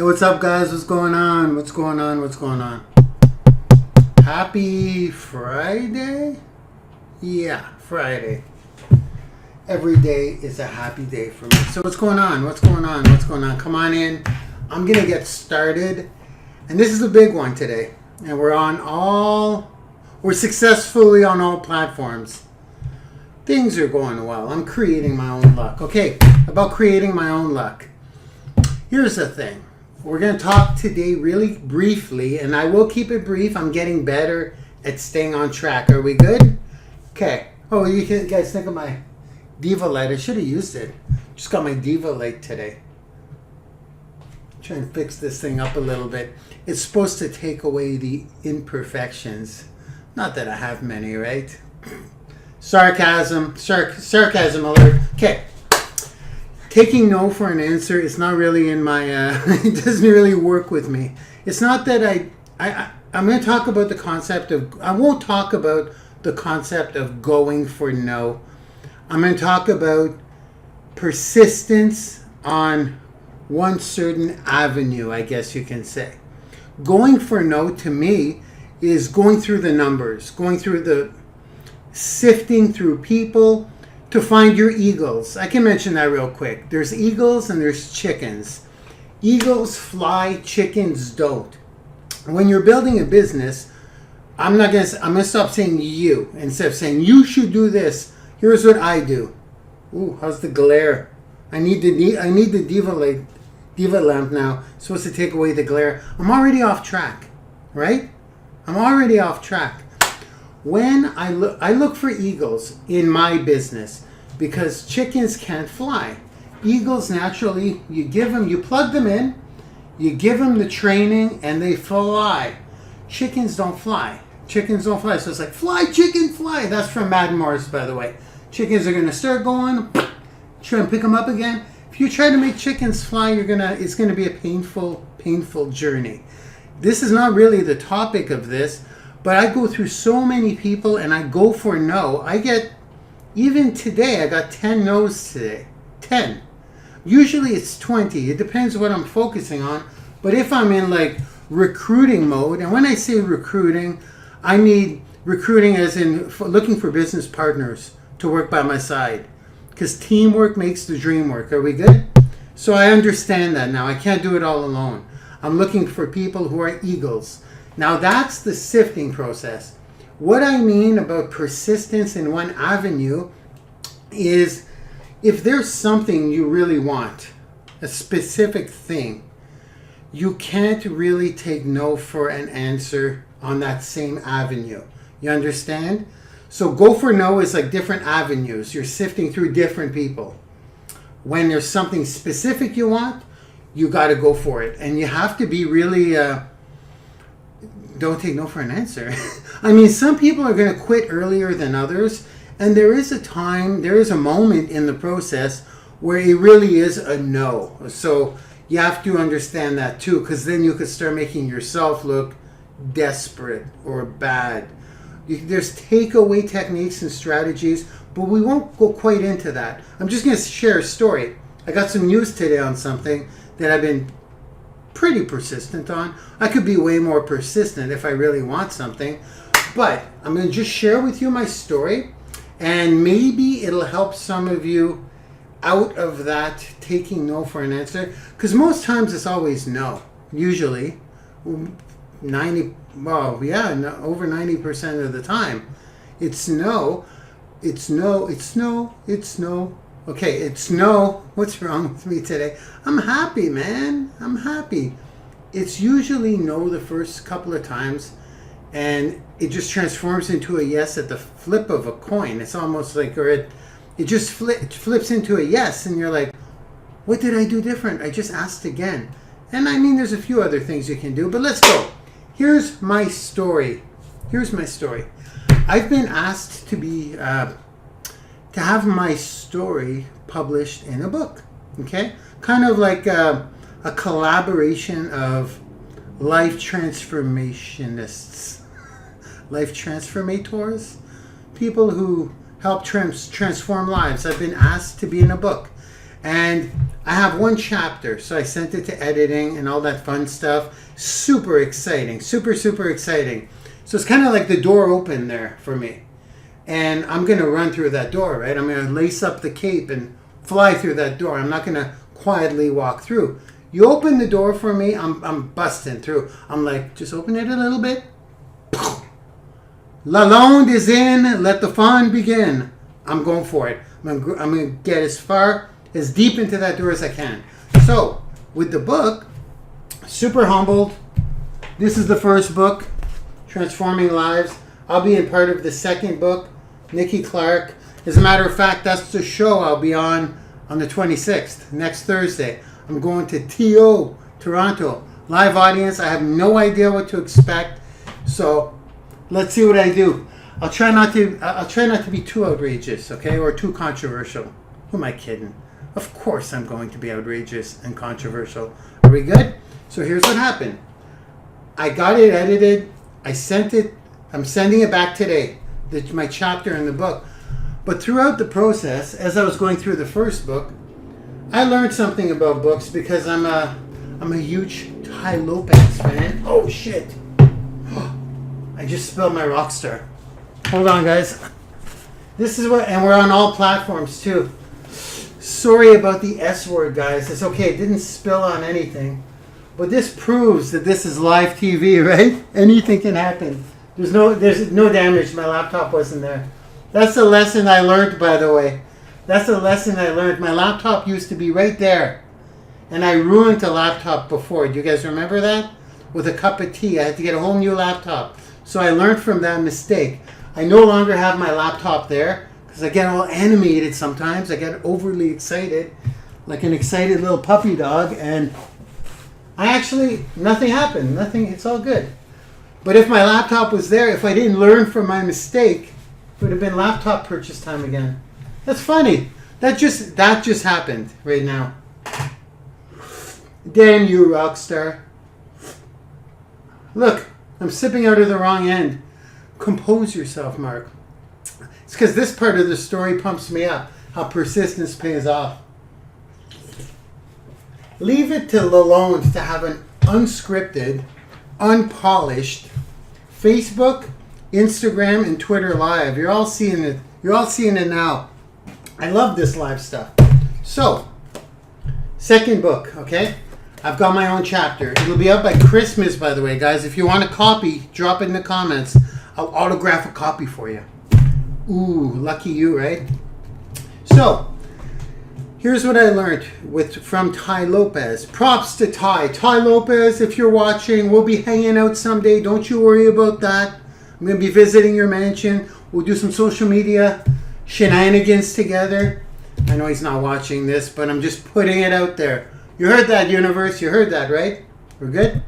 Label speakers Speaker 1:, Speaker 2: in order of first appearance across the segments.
Speaker 1: Hey, what's up, guys? What's going on? What's going on? What's going on? Happy Friday? Yeah, Friday. Every day is a happy day for me. So what's going on? What's going on? What's going on? Come on in. I'm going to get started. And this is a big one today. And we're successfully on all platforms. Things are going well. I'm creating my own luck. Okay, about creating my own luck. Here's the thing. We're going to talk today really briefly, and I will keep it brief. I'm getting better at staying on track. Are we good? Okay. Oh, you guys think of my Diva Light. I should have used it. Just got my Diva Light today. Try and fix this thing up a little bit. It's supposed to take away the imperfections. Not that I have many, right? Sarcasm alert. Okay. Taking no for an answer is not really in my, it doesn't really work with me. It's not that I'm going to talk about the concept of, I won't talk about the concept of going for no. I'm going to talk about persistence on one certain avenue, I guess you can say. Going for no to me is going through the numbers, sifting through people, to find your eagles. I can mention that real quick. There's eagles and there's chickens. Eagles fly, chickens don't. When you're building a business, I'm gonna stop saying you. Instead of saying you should do this, here's what I do. Ooh, how's the glare? I need the Diva lamp now. It's supposed to take away the glare. I'm already off track, right? I'm already off track. When I look for eagles in my business because chickens can't fly. Eagles naturally, you plug them in, you give them the training, and they fly. Chickens don't fly. So it's like, fly, chicken, fly. That's from Madden Morris, by the way. Chickens are going to start going, try and pick them up again. If you try to make chickens fly, it's going to be a painful journey. This is not really the topic of this. But I go through so many people and I go for no. Even today, I got 10 no's today. 10. Usually it's 20. It depends what I'm focusing on. But if I'm in like recruiting mode, and when I say recruiting, I mean recruiting as in looking for business partners to work by my side. Because teamwork makes the dream work. Are we good? So I understand that now. I can't do it all alone. I'm looking for people who are eagles. Now that's the sifting process. What I mean about persistence in one avenue is if there's something you really want, a specific thing, you can't really take no for an answer on that same avenue. You understand? So go for no is like different avenues. You're sifting through different people. When there's something specific you want, you got to go for it. And you have to be really... don't take no for an answer. I mean, some people are going to quit earlier than others, and there is a moment in the process where it really is a no. So you have to understand that too, because then you could start making yourself look desperate or bad. There's takeaway techniques and strategies, but we won't go quite into that. I'm just going to share a story. I got some news today on something that I've been pretty persistent on. I could be way more persistent if I really want something, but I'm going to just share with you my story, and maybe it'll help some of you out of that taking no for an answer, because most times it's always no. Usually over 90% of the time it's no. Okay, it's no. What's wrong with me today? I'm happy, man. I'm happy. It's usually no the first couple of times, and it just transforms into a yes at the flip of a coin. It's almost like, it just flips into a yes, and you're like, what did I do different? I just asked again. And I mean, there's a few other things you can do, but let's go. Here's my story. I've been asked to have my story published in a book, okay? Kind of like a collaboration of life transformationists, life transformators, people who help transform lives. I've been asked to be in a book. And I have one chapter, so I sent it to editing and all that fun stuff. Super exciting, super, super exciting. So it's kind of like the door open there for me. And I'm going to run through that door, right? I'm going to lace up the cape and fly through that door. I'm not going to quietly walk through. You open the door for me, I'm busting through. I'm like, just open it a little bit. Lalonde is in, let the fun begin. I'm going for it. I'm going to get as far, as deep into that door as I can. So, with the book, super humbled. This is the first book, Transforming Lives. I'll be in part of the second book, Nikki Clark. As a matter of fact, that's the show I'll be on the 26th, next Thursday. I'm going to TO, Toronto. Live audience. I have no idea what to expect. So, let's see what I do. I'll try not to be too outrageous, okay, or too controversial. Who am I kidding? Of course I'm going to be outrageous and controversial. Are we good? So here's what happened. I got it edited. I sent it. I'm sending it back today. My chapter in the book. But throughout the process, as I was going through the first book, I learned something about books because I'm a huge Tai Lopez fan. Oh shit! I just spilled my Rockstar. Hold on, guys. This is what, and we're on all platforms too. Sorry about the S word, guys. It's okay. It didn't spill on anything. But this proves that this is live TV, right? Anything can happen. There's no damage. My laptop wasn't there. That's a lesson I learned, by the way. That's a lesson I learned. My laptop used to be right there. And I ruined a laptop before. Do you guys remember that? With a cup of tea. I had to get a whole new laptop. So I learned from that mistake. I no longer have my laptop there because I get all animated sometimes. I get overly excited, like an excited little puppy dog. And nothing happened. Nothing. It's all good. But if my laptop was there, if I didn't learn from my mistake, it would have been laptop purchase time again. That's funny. That just happened right now. Damn you, Rockstar. Look, I'm sipping out of the wrong end. Compose yourself, Mark. It's because this part of the story pumps me up. How persistence pays off. Leave it to Lalonde to have an unscripted, unpolished Facebook, Instagram, and Twitter live. You're all seeing it. You're all seeing it now. I love this live stuff. So, second book, okay? I've got my own chapter. It'll be out by Christmas, by the way, guys. If you want a copy, drop it in the comments. I'll autograph a copy for you. Ooh, lucky you, right? So, here's what I learned from Tai Lopez. Props to Tai. Tai Lopez, if you're watching, we'll be hanging out someday. Don't you worry about that. I'm going to be visiting your mansion. We'll do some social media shenanigans together. I know he's not watching this, but I'm just putting it out there. You heard that, universe. You heard that, right? We're good?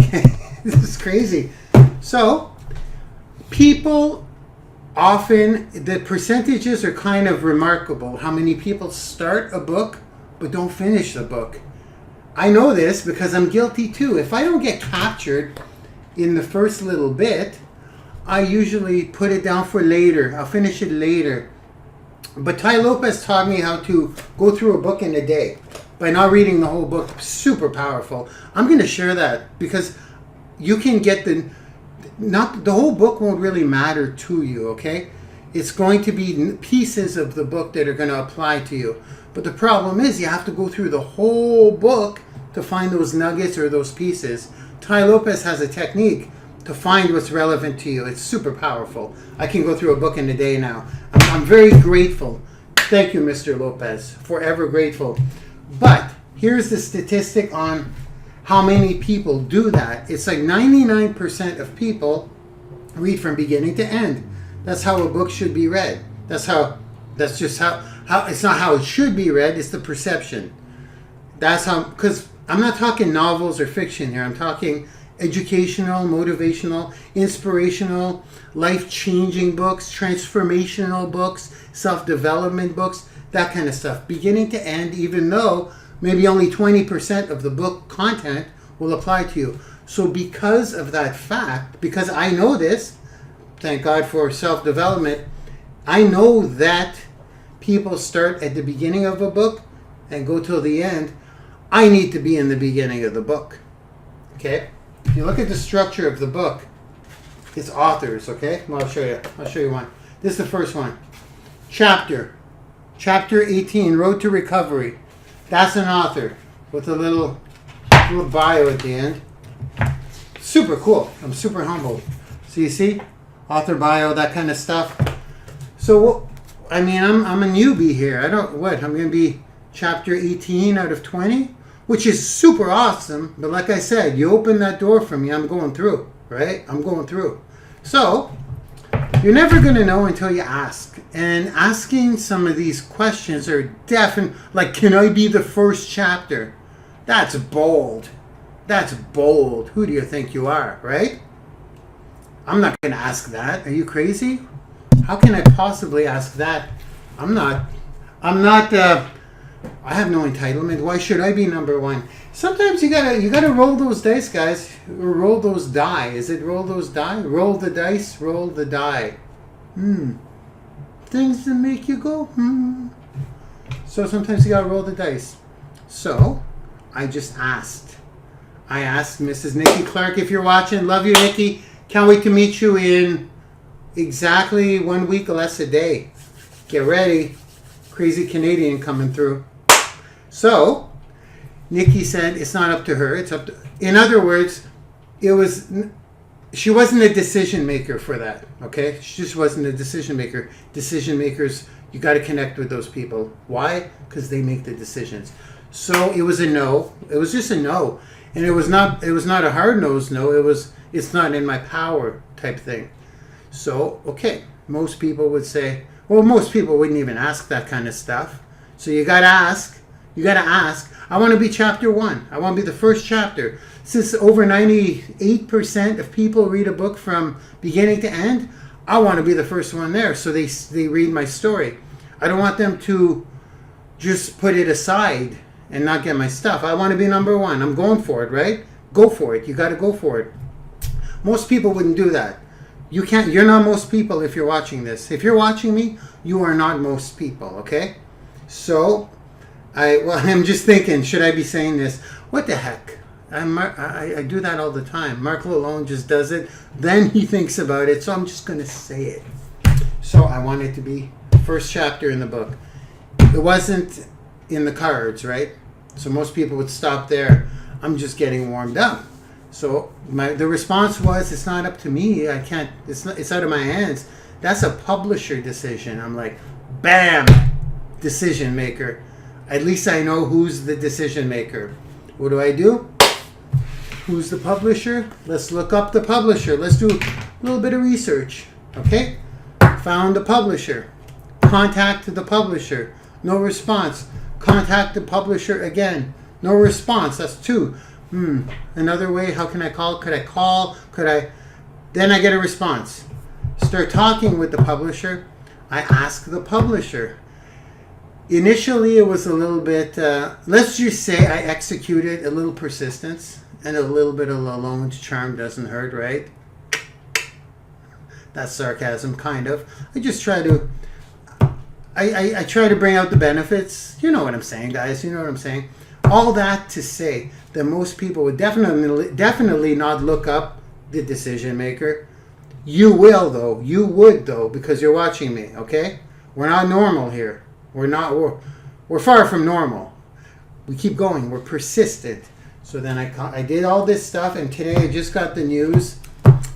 Speaker 1: Okay. This is crazy. So, people often, the percentages are kind of remarkable. How many people start a book but don't finish the book? I know this because I'm guilty too. If I don't get captured in the first little bit, I usually put it down for later. I'll finish it later. But Tai Lopez taught me how to go through a book in a day by not reading the whole book. Super powerful. I'm going to share that because you can get the whole book won't really matter to you, okay? It's going to be pieces of the book that are going to apply to you. But the problem is you have to go through the whole book to find those nuggets or those pieces. Tai Lopez has a technique to find what's relevant to you. It's super powerful. I can go through a book in a day now. I'm very grateful. Thank you, Mr. Lopez. Forever grateful. But here's the statistic on how many people do that. It's like 99% of people read from beginning to end. That's how a book should be read. That's just how it's not how it should be read, it's the perception. That's how, because I'm not talking novels or fiction here. I'm talking educational, motivational, inspirational, life-changing books, transformational books, self-development books, that kind of stuff. Beginning to end, even though maybe only 20% of the book content will apply to you. So because of that fact, because I know this, thank God for self-development, I know that people start at the beginning of a book and go till the end, I need to be in the beginning of the book. Okay? If you look at the structure of the book, it's authors, okay? Well, I'll show you. I'll show you one. This is the first one. Chapter 18, Road to Recovery. That's an author with a little bio at the end. Super cool. I'm super humbled. So you see? Author bio, that kind of stuff. So, I mean, I'm a newbie here. I'm going to be chapter 18 out of 20, which is super awesome. But like I said, you open that door for me, I'm going through, right? I'm going through. So, you're never going to know until you ask. And asking some of these questions are definitely, like, can I be the first chapter? That's bold. That's bold. Who do you think you are, right? I'm not going to ask that. Are you crazy? How can I possibly ask that? I have no entitlement. Why should I be number one? Sometimes you gotta roll those dice, guys. Or roll those die. Is it roll those die? Roll the dice, roll the die. Things that make you go, So sometimes you gotta roll the dice. So, I just asked. I asked Mrs. Nikki Clark, if you're watching, love you, Nikki. Can't wait to meet you in exactly 1 week, less a day. Get ready. Crazy Canadian coming through. So, Nikki said it's not up to her. It's up to... In other words, she wasn't a decision maker for that, okay? She just wasn't a decision maker. Decision makers, you got to connect with those people. Why? Because they make the decisions. So, it was a no. It was just a no. And it was not a hard-nosed no. It's not in my power type thing. So, okay, most people would say, well, most people wouldn't even ask that kind of stuff. So you got to ask. You got to ask. I want to be chapter 1. I want to be the first chapter. Since over 98% of people read a book from beginning to end, I want to be the first one there. So they read my story. I don't want them to just put it aside and not get my stuff. I want to be number 1. I'm going for it, right? Go for it. You got to go for it. Most people wouldn't do that. You're not most people if you're watching this. If you're watching me, you are not most people, okay? So, I'm just thinking, should I be saying this? What the heck? I do that all the time. Mark Lalone just does it. Then he thinks about it, so I'm just going to say it. So, I want it to be first chapter in the book. It wasn't in the cards, right? So, most people would stop there. I'm just getting warmed up. So the response was, it's not up to me. I can't. It's out of my hands. That's a publisher decision. I'm like, bam, decision maker. At least I know who's the decision maker. What do? Who's the publisher? Let's look up the publisher. Let's do a little bit of research. Okay? Found the publisher. Contact the publisher. No response. Contact the publisher again. No response. That's 2. Another way, how can I call? Could I call? Then I get a response. Start talking with the publisher. I ask the publisher. Initially, it was a little bit, let's just say I executed a little persistence and a little bit of Lalone's charm doesn't hurt, right? That's sarcasm, kind of. I just try to, I try to bring out the benefits. You know what I'm saying, guys. You know what I'm saying. All that to say that most people would definitely not look up the decision maker. You will, though. You would, though, because you're watching me, okay? We're not normal here. We're far from normal. We keep going. We're persistent. So then I did all this stuff, and today I just got the news.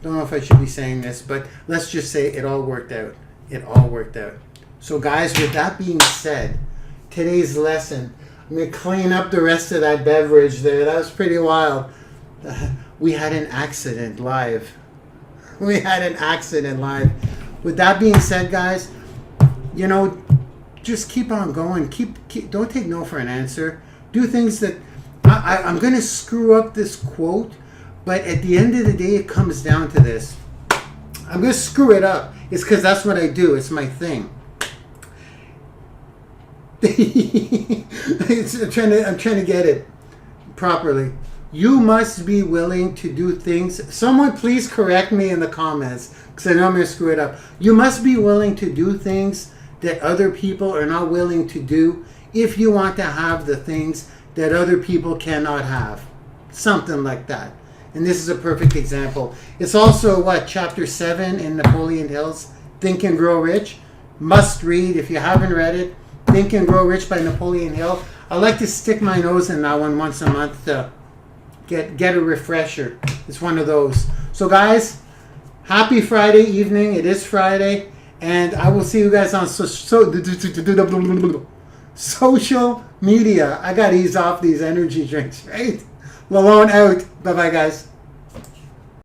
Speaker 1: Don't know if I should be saying this, but let's just say it all worked out. It all worked out. So, guys, with that being said, today's lesson... I'm going to clean up the rest of that beverage there. That was pretty wild. We had an accident live. With that being said, guys, just keep on going. Don't take no for an answer. Do things that... I'm going to screw up this quote, but at the end of the day, it comes down to this. I'm going to screw it up. It's because that's what I do. It's my thing. I'm trying to get it properly. You must be willing to do things. Someone please correct me in the comments because I know I'm going to screw it up. You must be willing to do things that other people are not willing to do if you want to have the things that other people cannot have. Something like that. And this is a perfect example. It's also chapter 7 in Napoleon Hill's Think and Grow Rich. Must read if you haven't read it. Think and Grow Rich by Napoleon Hill. I like to stick my nose in that one once a month to get a refresher. It's one of those. So guys, happy Friday evening. It is Friday. And I will see you guys on social media. I got to ease off these energy drinks, right? Lalone out. Bye-bye, guys.